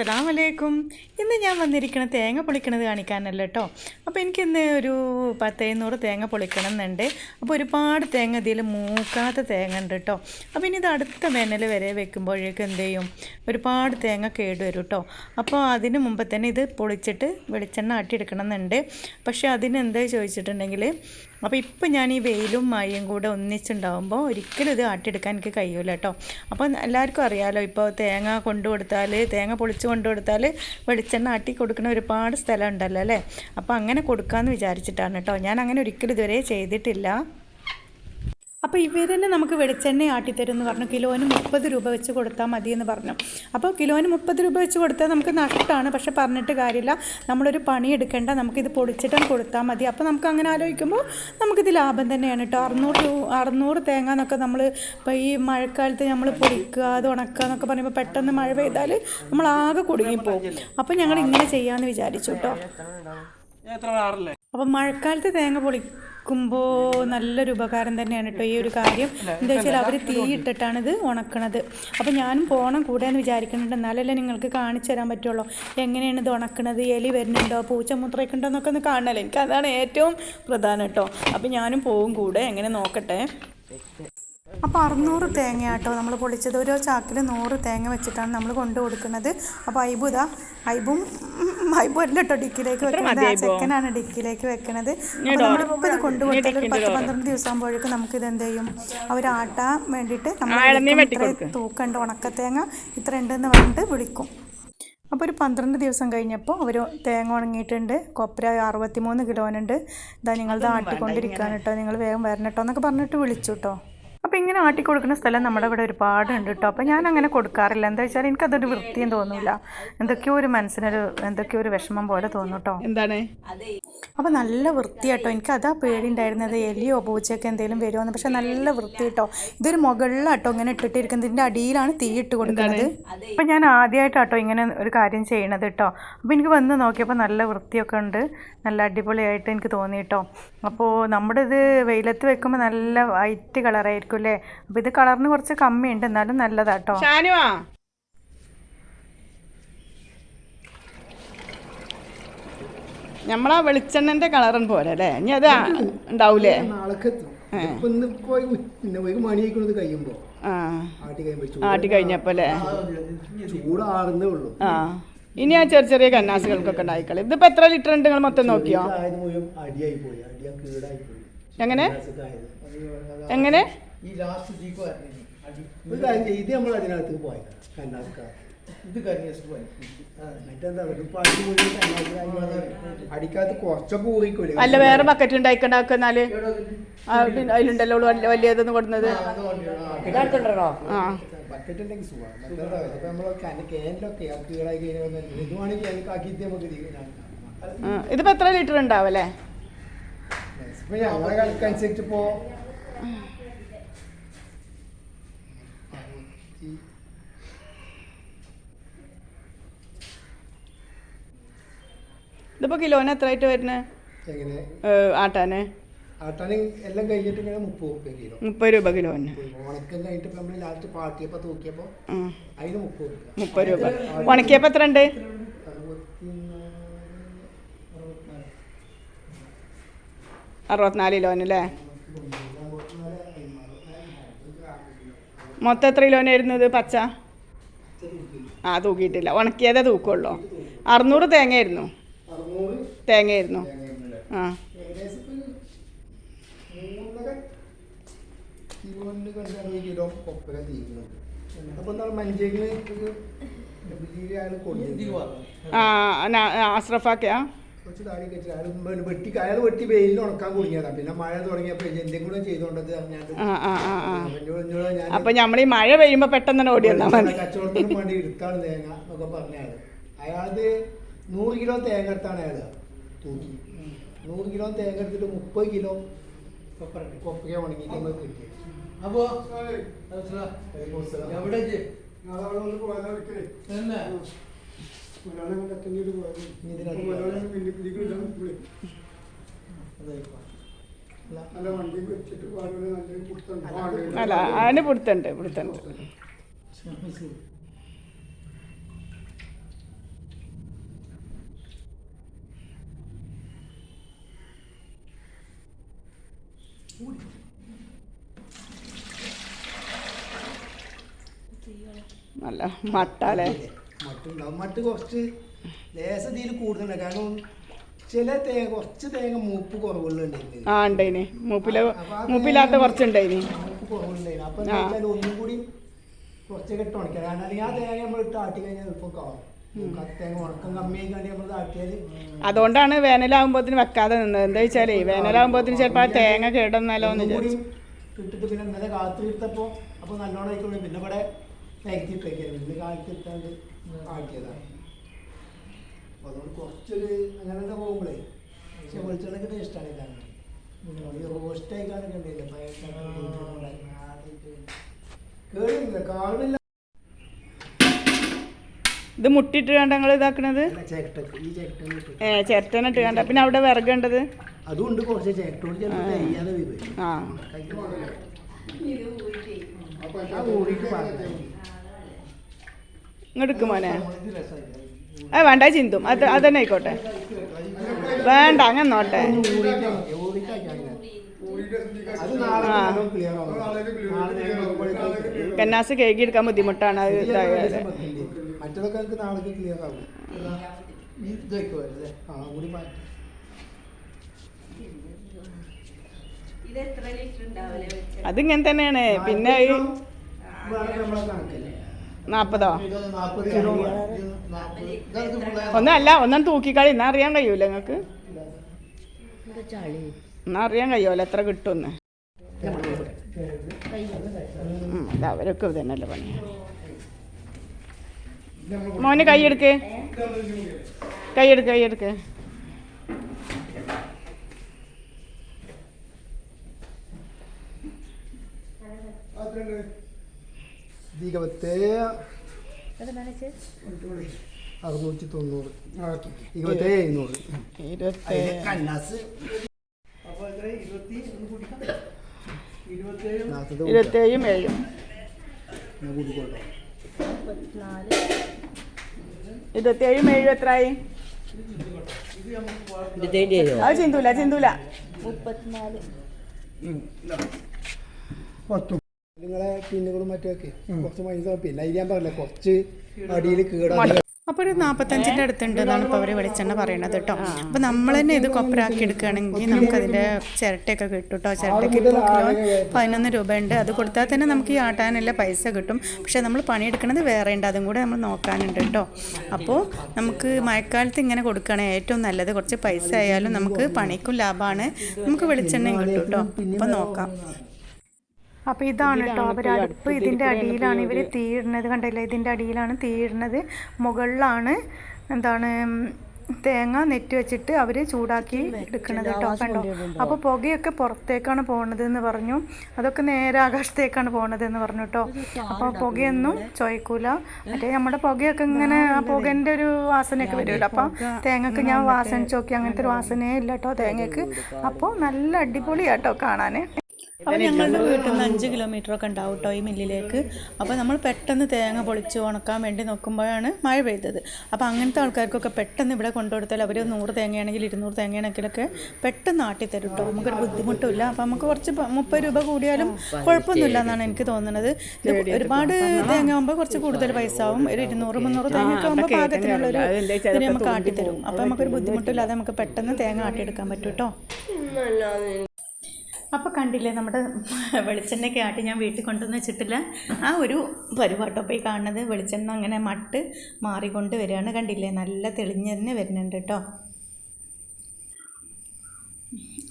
അസ്സലാമു അലൈക്കും. ഇന്ന് ഞാൻ വന്നിരിക്കുന്നത് തേങ്ങ പൊളിക്കണത് കാണിക്കാനല്ല കേട്ടോ. അപ്പോൾ എനിക്കിന്ന് ഒരു 10-700 തേങ്ങ പൊളിക്കണം എന്നുണ്ട്. അപ്പോൾ ഒരുപാട് തേങ്ങ ഇതിൽ മൂക്കാത്ത തേങ്ങ ഉണ്ട് കേട്ടോ. അപ്പോൾ ഇനി ഇത് അടുത്ത വേനൽ വരെ വെക്കുമ്പോഴേക്കും എന്ത് ചെയ്യും, ഒരുപാട് തേങ്ങ കേടുവരും കേട്ടോ. അപ്പോൾ അതിന് മുമ്പ് തന്നെ ഇത് പൊളിച്ചിട്ട് വെളിച്ചെണ്ണ ആട്ടിയെടുക്കണം എന്നുണ്ട്. പക്ഷേ അതിനെന്താ ചോദിച്ചിട്ടുണ്ടെങ്കിൽ, അപ്പോൾ ഇപ്പം ഞാൻ ഈ വെയിലും മഴയും കൂടെ ഒന്നിച്ചുണ്ടാകുമ്പോൾ ഒരിക്കലും ഇത് ആട്ടിയെടുക്കാൻ എനിക്ക് കഴിയില്ല കേട്ടോ. അപ്പോൾ എല്ലാവർക്കും അറിയാമല്ലോ, ഇപ്പോൾ തേങ്ങ കൊണ്ടുകൊടുത്താൽ, തേങ്ങ പൊളിച്ച് കൊണ്ടുകൊടുത്താൽ വെളിച്ചെണ്ണ ആട്ടി കൊടുക്കുന്ന ഒരുപാട് സ്ഥലം ഉണ്ടല്ലോ അല്ലേ. അപ്പോൾ അങ്ങനെ കൊടുക്കാമെന്ന് വിചാരിച്ചിട്ടാണ് കേട്ടോ. ഞാൻ അങ്ങനെ ഒരിക്കലും ഇതുവരെ ചെയ്തിട്ടില്ല. അപ്പോൾ ഇവർ തന്നെ നമുക്ക് വെളിച്ചെണ്ണ ആട്ടിത്തരും എന്ന് പറഞ്ഞു. കിലോന് 30 രൂപ വെച്ച് കൊടുത്താൽ മതിയെന്ന് പറഞ്ഞു. അപ്പോൾ കിലോന് 30 രൂപ വെച്ച് കൊടുത്താൽ നമുക്ക് നഷ്ടമാണ്. പക്ഷെ പറഞ്ഞിട്ട് കാര്യമില്ല, നമ്മളൊരു പണി എടുക്കേണ്ട, നമുക്കിത് പൊടിച്ചിട്ടും കൊടുത്താൽ മതി. അപ്പോൾ നമുക്ക് അങ്ങനെ ആലോചിക്കുമ്പോൾ നമുക്കിത് ലാഭം തന്നെയാണ് കേട്ടോ. 600 തേങ്ങ എന്നൊക്കെ നമ്മൾ ഇപ്പോൾ ഈ മഴക്കാലത്ത് നമ്മൾ പൊടിക്കുക, അത് ഉണക്കുക എന്നൊക്കെ പറയുമ്പോൾ പെട്ടെന്ന് മഴ പെയ്താൽ നമ്മൾ ആകെ കുടുങ്ങിപ്പോകും. അപ്പോൾ ഞങ്ങൾ ഇങ്ങനെ ചെയ്യാമെന്ന് വിചാരിച്ചു കേട്ടോ. അപ്പോൾ മഴക്കാലത്ത് തേങ്ങ പൊളിക്കുമ്പോൾ നല്ലൊരു ഉപകാരം തന്നെയാണ് കേട്ടോ ഈ ഒരു കാര്യം. എന്താ വെച്ചാൽ അവർ തീ ഇട്ടിട്ടാണ് ഇത് ഉണക്കണത്. അപ്പോൾ ഞാനും പോകണം കൂടെ എന്ന് വിചാരിക്കുന്നുണ്ട്. എന്നാലല്ലേ നിങ്ങൾക്ക് കാണിച്ചു തരാൻ പറ്റുള്ളൂ എങ്ങനെയാണ് ഇത് ഉണക്കണത്, എലി വരുന്നുണ്ടോ, പൂച്ച മുത്രയ്ക്കുണ്ടോ എന്നൊക്കെ ഒന്ന് കാണണമല്ലോ. എനിക്ക് അതാണ് ഏറ്റവും പ്രധാനം കേട്ടോ. അപ്പോൾ ഞാനും പോവും കൂടെ, എങ്ങനെ നോക്കട്ടെ. അപ്പോൾ 600 തേങ്ങ കേട്ടോ നമ്മൾ പൊളിച്ചത്. ഓരോ ചാക്കിൽ 100 തേങ്ങ വെച്ചിട്ടാണ് നമ്മൾ കൊണ്ടു കൊടുക്കുന്നത്. അപ്പോൾ ഐബും അല്ല കേട്ടോ ഡിക്കിലേക്ക് വെക്കുന്നത്, ആ ചെക്കനാണ് ഡിക്കിലേക്ക് വെക്കുന്നത്. അപ്പോൾ നമ്മളിപ്പോൾ ഇത് കൊണ്ടുകൊടുത്താൽ ഒരു 10-12 ദിവസം ആകുമ്പോഴേക്കും നമുക്കിത് എന്ത് ചെയ്യും, അവരാട്ടാൻ വേണ്ടിയിട്ട് നമ്മൾ ഇത്ര തൂക്കണ്ട് ഉണക്കത്തേങ്ങ ഇത്ര ഉണ്ടെന്ന് പറഞ്ഞിട്ട് വിളിക്കും. അപ്പോൾ ഒരു 12 ദിവസം കഴിഞ്ഞപ്പോൾ അവർ തേങ്ങ ഉണങ്ങിയിട്ടുണ്ട്. കൊപ്ര 63 കിലോനുണ്ട്. ഇതാ നിങ്ങളത് ആട്ടിക്കൊണ്ടിരിക്കുകയാണ് കേട്ടോ, നിങ്ങൾ വേഗം വരണം കേട്ടോ എന്നൊക്കെ പറഞ്ഞിട്ട് വിളിച്ചു കേട്ടോ. അപ്പോൾ ഇങ്ങനെ ആട്ടി കൊടുക്കുന്ന സ്ഥലം നമ്മുടെ ഇവിടെ ഒരുപാടുണ്ട് കേട്ടോ. അപ്പോൾ ഞാൻ അങ്ങനെ കൊടുക്കാറില്ല. എന്താ വെച്ചാൽ എനിക്കതൊരു വൃത്തിയും തോന്നില്ല. എന്തൊക്കെയോ ഒരു മനസ്സിനൊരു എന്തൊക്കെയോ ഒരു വിഷമം പോലെ തോന്നും കേട്ടോ. എന്താണ് അപ്പോൾ നല്ല വൃത്തിയാട്ടോ. എനിക്കതാ പേടിയുണ്ടായിരുന്നത്, എലിയോ പൂച്ചയൊക്കെ എന്തെങ്കിലും വരുമോയെന്ന്. പക്ഷെ നല്ല വൃത്തി കേട്ടോ. ഇതൊരു മുകളിലാട്ടോ ഇങ്ങനെ ഇട്ടിട്ടിരിക്കുന്നത്, ഇതിൻ്റെ അടിയിലാണ് തീ ഇട്ട് കൊടുക്കുന്നത്. അപ്പോൾ ഞാൻ ആദ്യമായിട്ടാട്ടോ ഇങ്ങനെ ഒരു കാര്യം ചെയ്യണത് കേട്ടോ. അപ്പോൾ എനിക്ക് വന്ന് നോക്കിയപ്പോൾ നല്ല വൃത്തിയൊക്കെ ഉണ്ട്, നല്ല അടിപൊളിയായിട്ട് എനിക്ക് തോന്നി കേട്ടോ. അപ്പോൾ നമ്മുടെ ഇത് വെയിലത്ത് വെക്കുമ്പോൾ നല്ല വൈറ്റ് കളറായിരിക്കും അല്ലേ. അപ്പോൾ ഇത് കളറിന് കുറച്ച് കമ്മിയുണ്ട്, എന്നാലും നല്ലതാട്ടോ. നമ്മളാ വെളിച്ചെണ്ണന്റെ കളറും പോലെ അല്ലേ. ഇനി അത് ഉണ്ടാവൂലേ, ആട്ടി കഴിഞ്ഞപ്പോ അല്ലേ. ആ ഇനി ആ ചെറിയ ചെറിയ കന്നാസുകൾക്കൊക്കെ ഉണ്ടായിക്കളി. ഇതിപ്പോ എത്ര ലിറ്റർ ഉണ്ട് നിങ്ങൾ മൊത്തം നോക്കിയോ? എങ്ങനെ എങ്ങനെ ഇത് നമ്മൾ അതിനകത്ത് പോയത് അടിക്കാത്ത കുറച്ചൊക്കെ ഊറിക്കൂലേ. അല്ല വേറെ ബക്കറ്റ് ഉണ്ടായിക്കണ്ടാക്കുന്നാല് അതിലുണ്ടല്ലോ വലിയതെന്ന് കൊടുക്കുന്നത്. ആ ബക്കറ്റ് ഉണ്ടെങ്കിൽ സുഖമാണ്. നമ്മള് കേനിലൊക്കെ കീടായി കഴിഞ്ഞാൽ ഇതുവാണെങ്കിൽ അതിൽ ആക്കിയിട്ട് നമുക്ക് ഇതിപ്പോ എത്ര ലിറ്റർ ഉണ്ടാവല്ലേ? ഇപ്പൊ ഞങ്ങളെ കണക്കനുസരിച്ച് ഇപ്പോ ഇതിപ്പോ കിലോന് എത്ര ആയിട്ട് വരുന്നത് ആട്ടാന്? ആട്ടാന് എല്ലാം കഴിഞ്ഞിട്ട് 30 രൂപ കിലോന്. ഉണക്കം കഴിഞ്ഞിട്ട് നമ്മള് ലാസ്റ്റ് പാട്ടിയപ്പോ തൂക്കിയപ്പോ അതിന് 30 രൂപ. ഉണക്കിയപ്പോ എത്ര ഉണ്ട്? 64 കിലോന് അല്ലേ. മൊത്തം എത്ര കിലോനായിരുന്നത് പച്ച? ആ തൂക്കിയിട്ടില്ല, ഉണക്കിയതേ തൂക്കുള്ളൂ. 600 തേങ്ങയായിരുന്നു. ആ അസ്രഫാക്കയാ വെട്ടി വെയിലിൽ ഉണക്കാൻ കുടുങ്ങിയതാ. പിന്നെ മഴ തുടങ്ങിയപ്പോ എന്റെ കൂടെ ചെയ്തോണ്ടത്. അപ്പൊ നമ്മൾ ഈ മഴ പെയ്യുമ്പോ പെട്ടെന്ന് ഓടി കച്ചവടത്തിന് വേണ്ടി എടുത്താണ് തേങ്ങ എന്നൊക്കെ പറഞ്ഞാൽ അയാളത് 100 കിലോ തേങ്ങ എടുത്താണ് അയാള് തൂക്കി. 100 കിലോ തേങ്ങ എടുത്തിട്ട് 30 കിലോ കൊപ്പക ഉണങ്ങിയിട്ട് നമുക്ക് കിട്ടി. അപ്പോ അല്ല അതിന് പിടുത്തുണ്ട്. നല്ല മട്ടല്ലേ? മട്ടുണ്ടാവും. മട്ട് കുറച്ച് ലേശം ഇതിൽ കൂടുതലുണ്ട്. കാരണം ചില തേങ്ങ കുറച്ച് തേങ്ങ മൂപ്പ് കുറവുകളുണ്ടായിരുന്നു. ആ ഉണ്ടായിന്, മൂപ്പില്ലാത്ത കുറച്ചുണ്ടായിന്. മൂപ്പ് കുറവുണ്ടായിരുന്നു. അപ്പം എന്താ വെച്ചാൽ ഒന്നും കൂടി കുറച്ചൊക്കെ ഇട്ട് ഉണക്കാം. കാരണം അല്ലെങ്കിൽ ആ തേങ്ങ നമ്മൾ ഇട്ട് ആട്ടി കഴിഞ്ഞാൽ എളുപ്പം കാണും. തേങ്ങ ഉണക്കം കമ്മിയായി കഴിഞ്ഞാൽ നമ്മൾ ആട്ടിയാൽ. അതുകൊണ്ടാണ് വേനലാകുമ്പോഴത്തിന് വെക്കാതെ നിന്നത്. എന്താ വെച്ചാലേ വേനലാകുമ്പോഴത്തിന് ചിലപ്പോൾ ആ തേങ്ങ കേടുവന്നാലോ എന്ന് വിചാരിച്ചു. ഇട്ടിട്ട് പിന്നെ ഇന്നലെ കാത്തിരുത്തപ്പോൾ അപ്പോൾ നല്ലോണം ആയിക്കോളും. പിന്നെ ഇവിടെ നികത്തിയിട്ടേക്കായിരുന്നു. ഇന്ന് കാലത്തിട്ടാണ്ട് ആക്കിയതാണ്. അപ്പോൾ അതുകൊണ്ട് കുറച്ചൊരു അങ്ങനെയൊക്കെ പോകുമ്പോഴേ പക്ഷെ വെളിച്ചെണ്ണൊക്കെ ടേസ്റ്റാണ് ഇതാണ്. ഈ റോസ്റ്റ് ആയിക്കാനൊക്കെ ഉണ്ടല്ലേ കേടില്ല, കാണില്ല. ഇത് മുട്ടിട്ട് കണ്ട നിങ്ങൾ ഇതാക്കണത്? ചിരട്ടന ഇട്ട് കണ്ട. പിന്നെ അവിടെ വിറകേണ്ടത് അതുകൊണ്ട് കുറച്ച് ചേട്ടോട് ചിലപ്പോൾ ചെയ്യാതെ വരും. ആ ഇങ്ങോട്ട് മോനെ. വേണ്ട ചിന്തും അത് തന്നെ ആയിക്കോട്ടെ. വേണ്ട അങ്ങനെ നോട്ടെ. കന്നാസ് കേക്ക് എടുക്കാൻ ബുദ്ധിമുട്ടാണ്. അത് ഇതായാലും മറ്റതൊക്കെ നമുക്ക് നാളേക്ക് ക്ലിയർ ആവും. അതിങ്ങനെ തന്നെയാണ്. പിന്നെ 40 ഒന്നല്ല, ഒന്നും തൂക്കിക്കളി. എന്നാ അറിയാൻ കഴിയൂല നിങ്ങൾക്ക്? എന്നാ അറിയാൻ കഴിയുമല്ലോ എത്ര കിട്ടുമെന്ന്. അത് അവരൊക്കെ തന്നെയല്ലേ പണി. മോന് കൈയെടുക്ക്, കൈയെടുക്ക്, കൈയെടുക്ക്. ദീപത്തെ 690, 2700 കന്നാസ് 27 7 27 7 എത്രയായി? അത് ചിന്തൂല, ചിന്തൂല. 34 നിങ്ങളെ പിന്നുകളും മറ്റൊക്കെ കുറച്ച് മൈസ. പിന്നെ ഇത് ഞാൻ പറഞ്ഞില്ല, കുറച്ച് അടിയിൽ കീടാണ്. അപ്പോൾ ഒരു 45ൻ്റെ അടുത്തുണ്ട് എന്നാണ് ഇപ്പോൾ അവർ വെളിച്ചെണ്ണ പറയണത് കേട്ടോ. അപ്പോൾ നമ്മൾ തന്നെ ഇത് കൊപ്പരാക്കി എടുക്കുകയാണെങ്കിൽ നമുക്കതിൻ്റെ ചിരട്ടയൊക്കെ കിട്ടും കേട്ടോ. ചിരട്ടയ്ക്ക് ഇപ്പോൾ കിലോ 11 രൂപയുണ്ട്. അത് കൊടുത്താൽ തന്നെ നമുക്ക് ഈ ആട്ടാനുള്ള പൈസ കിട്ടും. പക്ഷേ നമ്മൾ പണിയെടുക്കുന്നത് വേറെ ഉണ്ട്, അതും കൂടെ നമ്മൾ നോക്കാനുണ്ട് കേട്ടോ. അപ്പോൾ നമുക്ക് മഴക്കാലത്ത് ഇങ്ങനെ കൊടുക്കുകയാണെങ്കിൽ ഏറ്റവും നല്ലത്. കുറച്ച് പൈസ ആയാലും നമുക്ക് പണിക്കും ലാഭമാണ്, നമുക്ക് വെളിച്ചെണ്ണയും കിട്ടും കേട്ടോ. അപ്പോൾ നോക്കാം. അപ്പോൾ ഇതാണ് കേട്ടോ അവർ അടുപ്പ്. ഇതിൻ്റെ അടിയിലാണ് ഇവർ തീയിടുന്നത്. കണ്ടില്ലേ, ഇതിൻ്റെ അടിയിലാണ് തീയിടുന്നത്. മുകളിലാണ് എന്താണ് തേങ്ങ നെറ്റ് വെച്ചിട്ട് അവർ ചൂടാക്കി എടുക്കുന്നത് കേട്ടോ. കണ്ടോ, അപ്പോൾ പുകയൊക്കെ പുറത്തേക്കാണ് പോകണതെന്ന് പറഞ്ഞു. അതൊക്കെ നേരെ ആകാശത്തേക്കാണ് പോകണതെന്ന് പറഞ്ഞു കേട്ടോ. അപ്പോൾ പുകയൊന്നും ചോയ്ക്കൂല. മറ്റേ നമ്മുടെ പുകയൊക്കെ ഇങ്ങനെ ആ പുകൻ്റെ ഒരു വാസനയൊക്കെ വരുമല്ലോ. അപ്പോൾ തേങ്ങക്ക് ഞാൻ വാസന ചോക്കി അങ്ങനത്തെ ഒരു വാസനയേ ഇല്ല കേട്ടോ തേങ്ങക്ക്. അപ്പോൾ നല്ല അടിപൊളിയാട്ടോ കാണാൻ. അപ്പോൾ ഞങ്ങളുടെ വീട്ടിൽ നിന്ന് 5 കിലോമീറ്ററൊക്കെ ഉണ്ടാവും കേട്ടോ ഈ മില്ലിലേക്ക്. അപ്പോൾ നമ്മൾ പെട്ടെന്ന് തേങ്ങ പൊളിച്ച് ഉണക്കാൻ വേണ്ടി നോക്കുമ്പോഴാണ് മഴ പെയ്തത്. അപ്പോൾ അങ്ങനത്തെ ആൾക്കാർക്കൊക്കെ പെട്ടെന്ന് ഇവിടെ കൊണ്ടുകൊടുത്താൽ അവർ 100 തേങ്ങയാണെങ്കിൽ 200 തേങ്ങയാണെങ്കിലൊക്കെ പെട്ടെന്ന് ആട്ടിത്തരും കേട്ടോ. നമുക്കൊരു ബുദ്ധിമുട്ടില്ല. അപ്പോൾ നമുക്ക് കുറച്ച് 30 രൂപ കൂടിയാലും കുഴപ്പമൊന്നുമില്ല എന്നാണ് എനിക്ക് തോന്നുന്നത്. ഒരുപാട് തേങ്ങ ആകുമ്പോൾ കുറച്ച് കൂടുതൽ പൈസ ആവും. ഒരു 200-300 തേങ്ങയൊക്കെ ആകുമ്പോൾ പാകത്തിനുള്ളൊരു ഇതിന് നമുക്ക് ആട്ടിത്തരും. അപ്പോൾ നമുക്കൊരു ബുദ്ധിമുട്ടില്ലാതെ നമുക്ക് പെട്ടെന്ന് തേങ്ങ ആട്ടിയെടുക്കാൻ പറ്റും കേട്ടോ. അപ്പോൾ കണ്ടില്ലേ, നമ്മുടെ വെളിച്ചെണ്ണയൊക്കെ ആട്ടി ഞാൻ വീട്ടിൽ കൊണ്ടുവന്ന് വെച്ചിട്ടില്ല. ആ ഒരു പരിപാട്ടോ പോയി കാണുന്നത്. വെളിച്ചെണ്ണ അങ്ങനെ മട്ട് മാറിക്കൊണ്ട് വരികയാണ്. കണ്ടില്ലേ, നല്ല തെളിഞ്ഞ് തന്നെ വരുന്നുണ്ട് കേട്ടോ.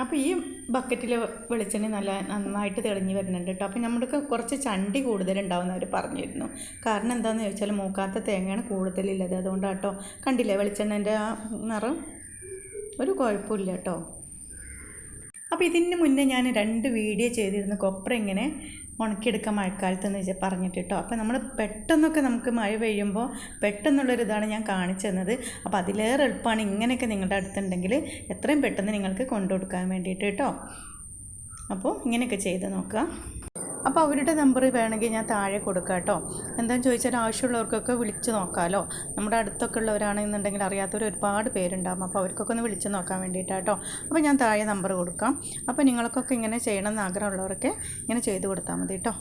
അപ്പോൾ ഈ ബക്കറ്റിൽ വെളിച്ചെണ്ണ നന്നായിട്ട് തെളിഞ്ഞ് വരുന്നുണ്ട് കേട്ടോ. അപ്പോൾ നമ്മൾക്ക് കുറച്ച് ചണ്ടി കൂടുതലുണ്ടാവുമെന്ന് അവർ പറഞ്ഞിരുന്നു. കാരണം എന്താണെന്ന് ചോദിച്ചാൽ മൂക്കാത്ത തേങ്ങയാണ് കൂടുതലുള്ളത്, അതുകൊണ്ടാണ് കേട്ടോ. കണ്ടില്ലേ വെളിച്ചെണ്ണേൻ്റെ ആ നിറം, ഒരു കുഴപ്പമില്ല കേട്ടോ. അപ്പോൾ ഇതിന് മുന്നേ ഞാൻ 2 വീഡിയോ ചെയ്തിരുന്നു കൊപ്ര ഇങ്ങനെ ഉണക്കിയെടുക്കാൻ മഴക്കാലത്തെന്ന് പറഞ്ഞിട്ട് കേട്ടോ. അപ്പോൾ നമ്മൾ പെട്ടെന്നൊക്കെ നമുക്ക് മഴ പെയ്യുമ്പോൾ പെട്ടെന്നുള്ളൊരിതാണ് ഞാൻ കാണിച്ചു തന്നത്. അപ്പോൾ അതിലേറെ എളുപ്പമാണ് ഇങ്ങനെയൊക്കെ നിങ്ങളുടെ അടുത്തുണ്ടെങ്കിൽ എത്രയും പെട്ടെന്ന് നിങ്ങൾക്ക് കൊണ്ടുകൊടുക്കാൻ വേണ്ടിയിട്ട് കേട്ടോ. അപ്പോൾ ഇങ്ങനെയൊക്കെ ചെയ്ത് നോക്കുക. അപ്പോൾ അവരുടെ നമ്പർ വേണമെങ്കിൽ ഞാൻ താഴെ കൊടുക്കാം കേട്ടോ. എന്താണെന്ന് ചോദിച്ചാൽ ആവശ്യമുള്ളവർക്കൊക്കെ വിളിച്ച് നോക്കാമല്ലോ. നമ്മുടെ അടുത്തൊക്കെ ഉള്ളവരാണെന്നുണ്ടെങ്കിൽ അറിയാത്തവർ ഒരുപാട് പേരുണ്ടാകും. അപ്പോൾ അവർക്കൊക്കെ ഒന്ന് വിളിച്ച് നോക്കാൻ വേണ്ടിയിട്ടാട്ടോ. അപ്പോൾ ഞാൻ താഴെ നമ്പർ കൊടുക്കാം. അപ്പോൾ നിങ്ങൾക്കൊക്കെ ഇങ്ങനെ ചെയ്യണമെന്ന് ആഗ്രഹമുള്ളവരൊക്കെ ഇങ്ങനെ ചെയ്ത് കൊടുത്താൽ മതി കേട്ടോ.